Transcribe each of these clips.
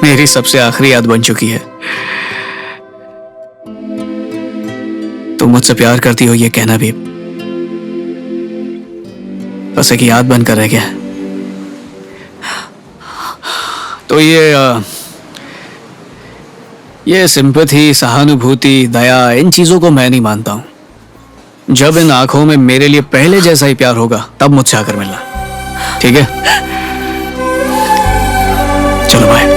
मेरी सबसे आखिरी याद बन चुकी है। तुम मुझसे प्यार करती हो ये कहना भी बस एक याद बनकर रह गया। तो ये सिंपैथी, सहानुभूति, दया, इन चीजों को मैं नहीं मानता हूं। जब इन आंखों में मेरे लिए पहले जैसा ही प्यार होगा तब मुझसे आकर मिलना, ठीक है? चलो बाय।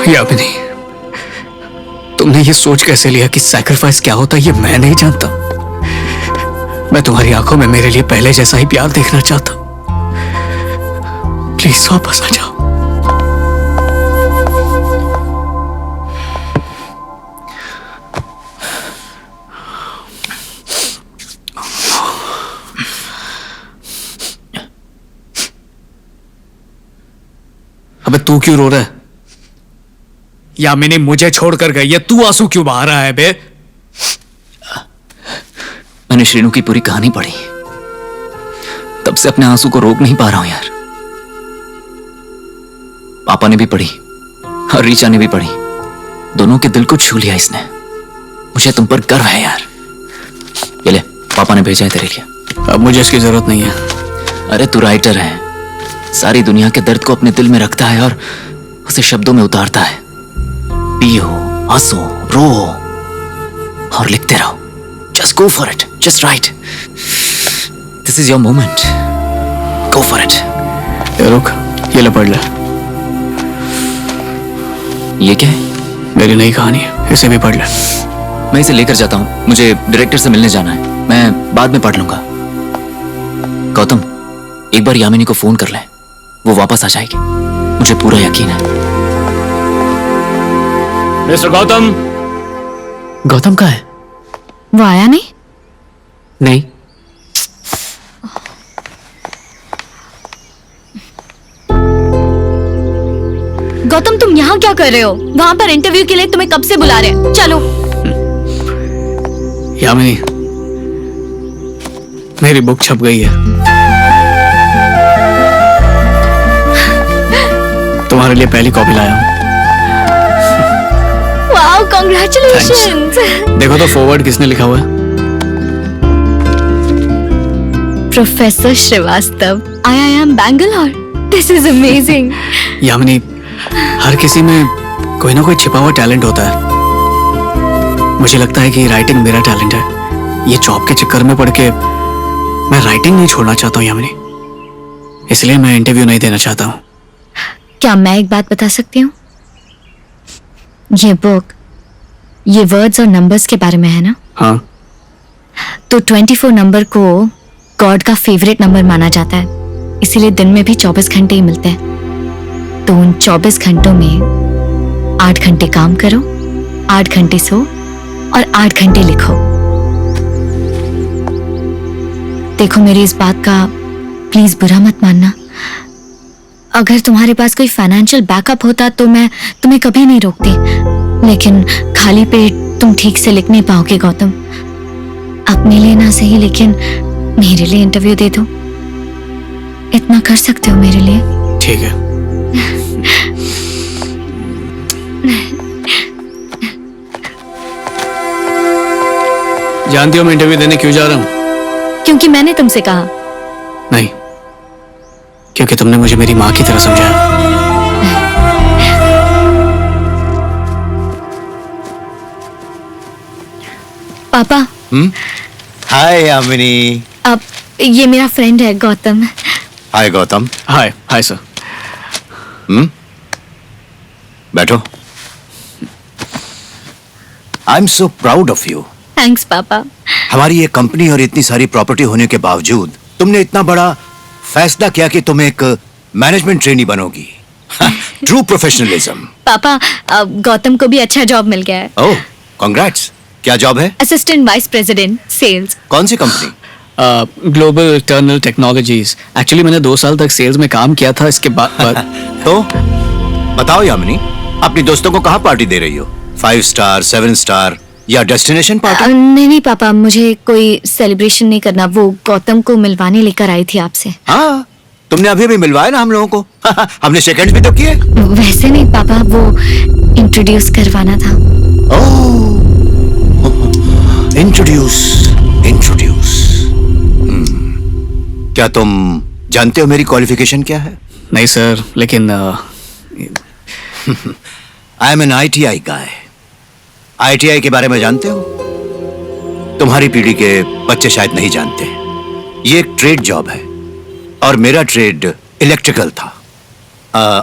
यामिनी, तुमने ये सोच कैसे लिया कि सैक्रिफाइस क्या होता है ये मैं नहीं जानता। मैं तुम्हारी आंखों में मेरे लिए पहले जैसा ही प्यार देखना चाहता हूं। प्लीज वापस आ जाओ। अबे तू क्यों रो रहा है? यामिनी मुझे छोड़कर गई है, तू आंसू क्यों बहा रहा है बे? मैंने श्रीनू की पूरी कहानी पढ़ी, तब से अपने आंसू को रोक नहीं पा रहा हूं यार। पापा ने भी पढ़ी और रीचा ने भी पढ़ी, दोनों के दिल को छू लिया इसने। मुझे तुम पर गर्व है यार। ये ले, पापा ने भेजा है तेरे लिए। अब मुझे इसकी जरूरत नहीं है। अरे तू राइटर है, सारी दुनिया के दर्द को अपने दिल में रखता है और उसे शब्दों में उतारता है। पियो, हंसो, रो और लिखते रहो। Just go for it. Just write. This is your moment. Go for it. रुक, ये ले पढ़ ले। ये क्या है? मेरी नई कहानी है, इसे भी पढ़ ले। मैं इसे लेकर जाता हूँ, मुझे डायरेक्टर से मिलने जाना है, मैं बाद में पढ़ लूंगा। गौतम, एक बार यामिनी को फोन कर ले, वो वापस आ जाएगी, मुझे पूरा यकीन है। मिस्टर गौतम। गौतम कहाँ है? वो आया नहीं? नहीं। गौतम, तुम यहाँ क्या कर रहे हो? वहां पर इंटरव्यू के लिए तुम्हें कब से बुला रहे हैं। चलो। यामिनी, मेरी बुक छप गई है, तुम्हारे लिए पहली कॉपी लाया हूं। Wow, congratulations. देखो तो फॉरवर्ड किसने लिखा हुआ है? Professor Shrivastava, IIM Bangalore. This is amazing. Yamini, हर किसी में कोई ना कोई छिपा हुआ टैलेंट होता है। मुझे लगता है कि राइटिंग मेरा टैलेंट है। ये जॉब के चक्कर में पड़ के मैं राइटिंग नहीं छोड़ना चाहता हूँ यामिनी, इसलिए मैं इंटरव्यू नहीं देना चाहता हूँ। क्या मैं एक बात बता सकती हूँ? ये बुक, ये वर्ड्स और नंबर्स के बारे में है ना? हाँ। तो 24 नंबर को गॉड का फेवरेट नंबर माना जाता है, इसीलिए दिन में भी 24 घंटे ही मिलते हैं। तो उन 24 घंटों में 8 घंटे काम करो, 8 घंटे सो और 8 घंटे लिखो। देखो, मेरी इस बात का प्लीज बुरा मत मानना। अगर तुम्हारे पास कोई फाइनेंशियल बैकअप होता तो मैं तुम्हें कभी नहीं रोकती, लेकिन खाली पेट तुम ठीक से लिख नहीं पाओगे गौतम। अपने लिए ना सही, लेकिन मेरे लिए इंटरव्यू दे दो। इतना कर सकते हो मेरे लिए? ठीक है। जानती हो मैं इंटरव्यू देने क्यों जा रहा हूँ? क्योंकि मैंने तुमसे कहा। नहीं, क्योंकि तुमने मुझे मेरी माँ की तरह समझाया। पापा। हाय यामिनी। अब ये मेरा फ्रेंड है गौतम। हाय गौतम। हाय हाय सर। बैठो। I am so proud of you. Thanks पापा। हमारी ये कंपनी और इतनी सारी प्रॉपर्टी होने के बावजूद तुमने इतना बड़ा फैसला किया कि तुम एक मैनेजमेंट ट्रेनी बनोगी। True professionalism. पापा, गौतम को भी अच्छा जॉब मिल गया है। ओह, कांग्रेट्स। क्या जॉब है? Assistant vice president sales. कौन सी कंपनी? ग्लोबल टर्नल टेक्नोलॉजीज। एक्चुअली मैंने 2 साल तक सेल्स में काम किया था, इसके बाद तो बताओ यामिनी, अपनी दोस्तों को कहाँ पार्टी दे रही हो? 5 स्टार, 7 स्टार या डेस्टिनेशन पार्टी? नहीं पापा, मुझे कोई सेलिब्रेशन नहीं करना। वो गौतम को मिलवाने लेकर आई थी आपसे। हाँ, तुमने अभी मिलवाया ना हम लोगों को। हमने सेकंड्स भी तो किए। वैसे नहीं पापा, वो इंट्रोड्यूस करवाना था। इंट्रोड्यूस। क्या तुम जानते हो मेरी क्वालिफिकेशन क्या है? नहीं सर, लेकिन I am an ITI guy. ITI के बारे में जानते हो? तुम्हारी पीढ़ी के बच्चे शायद नहीं जानते। ये एक ट्रेड जॉब है और मेरा ट्रेड इलेक्ट्रिकल था।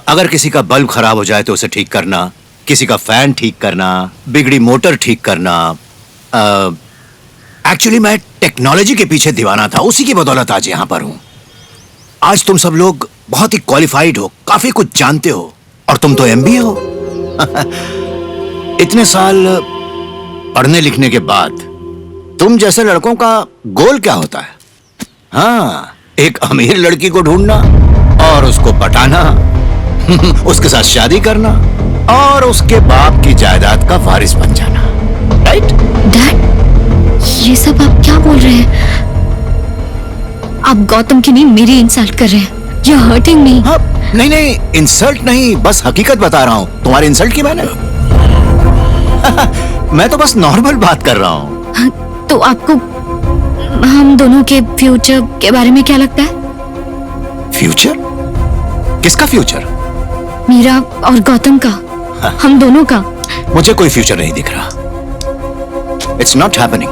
अगर किसी का बल्ब खराब हो जाए तो उसे ठीक करना, किसी का फैन ठीक करना, बिगड़ी मोटर ठीक करना। एक्चुअली मैं टेक्नोलॉजी के पीछे दीवाना था, उसी की बदौलत आज यहां पर हूं। आज तुम सब लोग बहुत ही क्वालिफाइड हो, काफी कुछ जानते हो, और तुम तो MBA हो। इतने साल पढ़ने लिखने के बाद तुम जैसे लड़कों का गोल क्या होता है? हाँ, एक अमीर लड़की को ढूंढना और उसको पटाना, उसके साथ शादी करना और उसके बाप की जायदाद का वारिस बन जाना, राइट? डैड, ये सब आप क्या बोल रहे हैं? आप गौतम की नहीं, मेरी इंसल्ट कर रहे हैं। You're hurting me. हाँ, नहीं, इंसल्ट नहीं, बस हकीकत बता रहा हूँ। तुम्हारी इंसल्ट की मैंने मैं तो बस नॉर्मल बात कर रहा हूँ। हाँ, तो आपको हम दोनों के फ्यूचर के बारे में क्या लगता है? फ्यूचर? किसका फ्यूचर? मेरा और गौतम का, हम दोनों का। मुझे कोई फ्यूचर नहीं दिख रहा। It's not happening.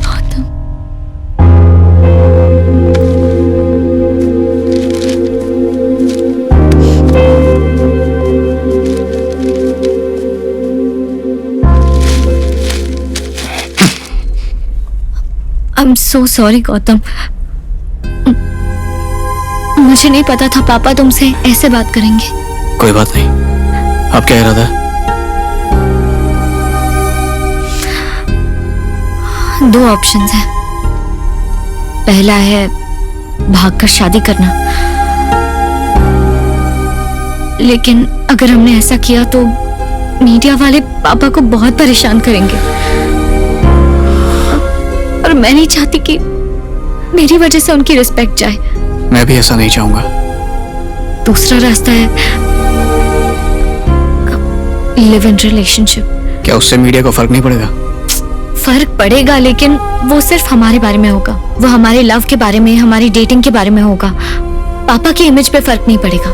Gautam, I am so sorry Gautam. मुझे नहीं पता था पापा तुमसे ऐसे बात करेंगे। कोई बात नहीं। अब क्या इरादा है? 2 ऑप्शंस हैं। पहला है भागकर शादी करना, लेकिन अगर हमने ऐसा किया तो मीडिया वाले पापा को बहुत परेशान करेंगे, और मैं नहीं चाहती कि मेरी वजह से उनकी रिस्पेक्ट जाए। मैं भी ऐसा नहीं चाहूंगा। दूसरा रास्ता है लिव इन रिलेशनशिप। क्या उससे मीडिया को फर्क नहीं पड़ेगा? फर्क पड़ेगा, लेकिन वो सिर्फ हमारे बारे में होगा। वो हमारे लव के बारे में, हमारी डेटिंग के बारे में होगा। पापा की इमेज पे फर्क नहीं पड़ेगा।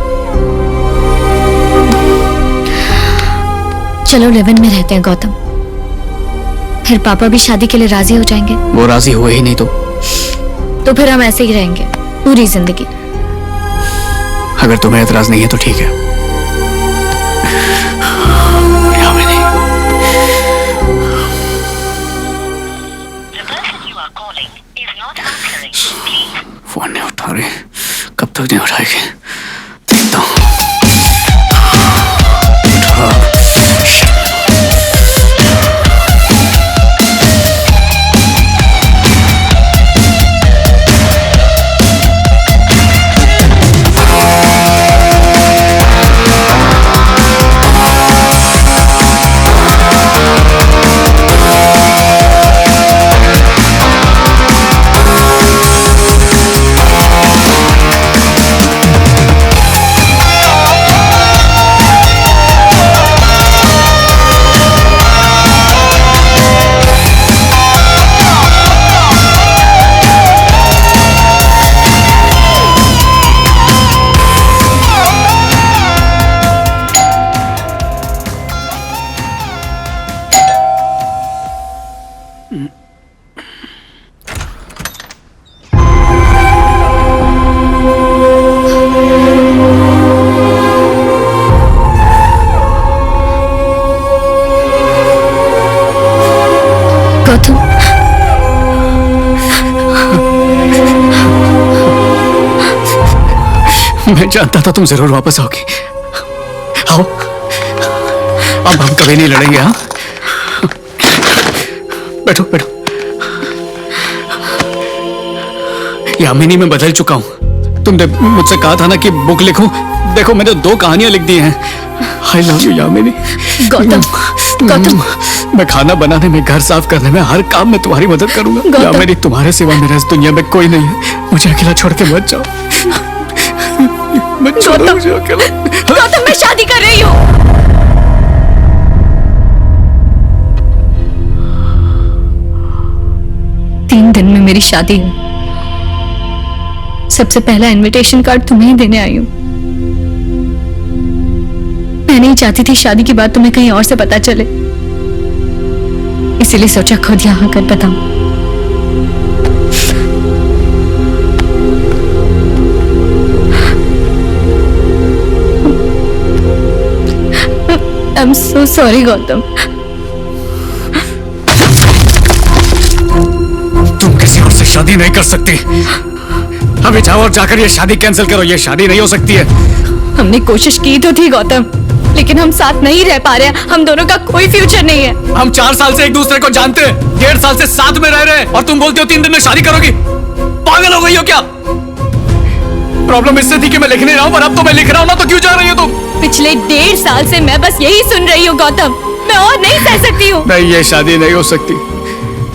चलो लिव इन में रहते हैं गौतम, फिर पापा भी शादी के लिए राजी हो जाएंगे। वो राजी हुए ही नहीं तो फिर हम ऐसे ही रहेंगे पूरी जिंदगी। अगर तुम्हें एतराज नहीं है तो ठीक है। यामिनी, फोन नहीं उठा रही, कब तक नहीं उठाएगी? देखता हूँ। गौतम, मैं जानता था तुम जरूर वापस आओगी। आओ, अब हम कभी नहीं लड़ेंगे। हाँ, बैठो बैठो। यामिनी, मैं बदल चुका हूं। तुमने मुझसे कहा था ना कि बुक लिखूं। देखो मैंने 2 कहानियां लिख दी हैं। I love you Yamini. Gautam, Gautam. मैं खाना बनाने में, घर साफ करने में, हर काम में तुम्हारी मदद करूंगा। गौतम। यामिनी, तुम्हारे सिवा मेरे इस दुनिया में कोई नहीं है। मुझे अकेला छोड़ के मत जाओ। मत छोड़ो मुझे अकेला। गौतम, मैं शादी कर रही हूँ। 3 दिन में मेरी शादी है। सबसे पहला इनविटेशन कार्ड तुम्हें ही देने आई हूँ। मैं नहीं चाहती थी शादी की बात तुम्हें कहीं और से पता चले, इसीलिए सोचा खुद यहाँ आकर बताऊं। I'm so sorry, Gautam. तुम किसी और से शादी नहीं कर सकती। अभी जाओ और जाकर ये शादी कैंसिल करो। ये शादी नहीं हो सकती है। हमने कोशिश की तो थी गौतम, लेकिन हम साथ नहीं रह पा रहे हैं। हम दोनों का कोई फ्यूचर नहीं है। हम 4 साल से एक दूसरे को जानते हैं, 1.5 साल से साथ में रह रहे हैं, और तुम बोलते हो 3 दिन में शादी करोगी। पागल हो गई हो क्या? प्रॉब्लम इससे थी कि मैं लिख नहीं रहा हूं, पर अब तो मैं लिख रहा हूं ना, तो क्यों जा रही हो तुम? पिछले 1.5 साल से मैं बस यही सुन रही हूँ गौतम। मैं और नहीं सह सकती हूँ। नहीं, ये शादी नहीं हो सकती।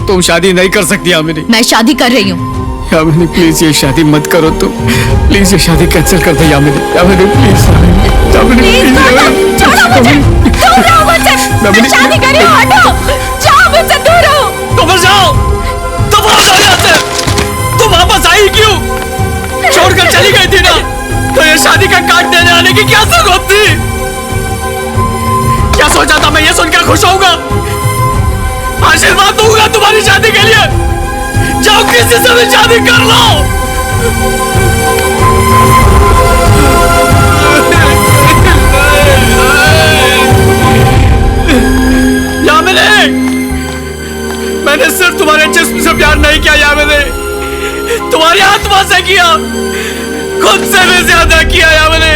तुम शादी नहीं कर सकती यामिनी। मैं शादी कर रही हूँ। यामिनी प्लीज ये शादी मत करो तुम। प्लीज ये शादी कैंसिल कर दो यामिनी। यामिनी प्लीज। यामिनी प्लीज गौतम, छोड़ो मुझे। दूर रहो मुझसे। मैं शादी कर रही हूँ। हटो, जाओ मुझसे दूर रहो। तो फिर जाओ। तो वापस आ जाते। तुम वापस आई क्यों? छोड़कर चली गई थी ना, तो ये शादी का कार्ड देने आने की क्या जरूरत थी? क्या सोचा था मैं ये सुनकर खुश होऊंगा? आशीर्वाद दूंगा तुम्हारी शादी के लिए। जाओ किसी से भी शादी कर लो। यामिनी, मैंने सिर्फ तुम्हारे जिस्म से प्यार नहीं किया यामिनी, तुम्हारी आत्मा से किया, खुद से भी ज्यादा किया यामिनी।